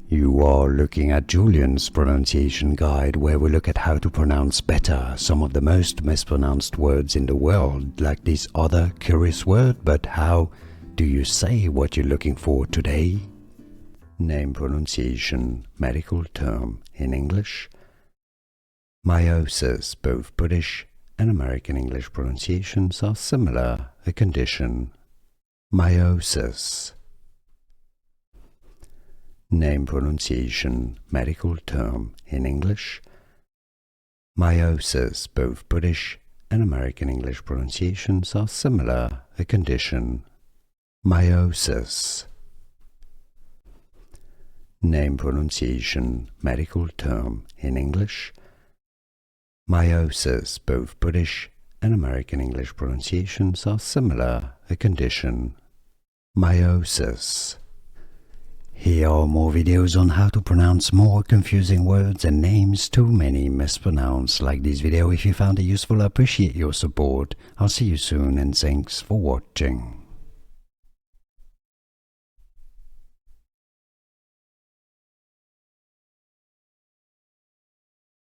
You are looking at Julian's pronunciation guide, where we look at how to pronounce better some of the most mispronounced words in the world, like this other curious word. But how do you say what you're looking for today? Name, pronunciation, medical term in English. Miosis, both British and American English pronunciations are similar, a condition. Miosis. Name, pronunciation, medical term in English. Miosis, both British and American English pronunciations are similar, a condition. Miosis. Name, pronunciation, medical term in English. Miosis, both British and American English pronunciations are similar, a condition. Miosis. Here are more videos on how to pronounce more confusing words and names too many mispronounced. Like this video if you found it useful. I appreciate your support. I'll see you soon and thanks for watching.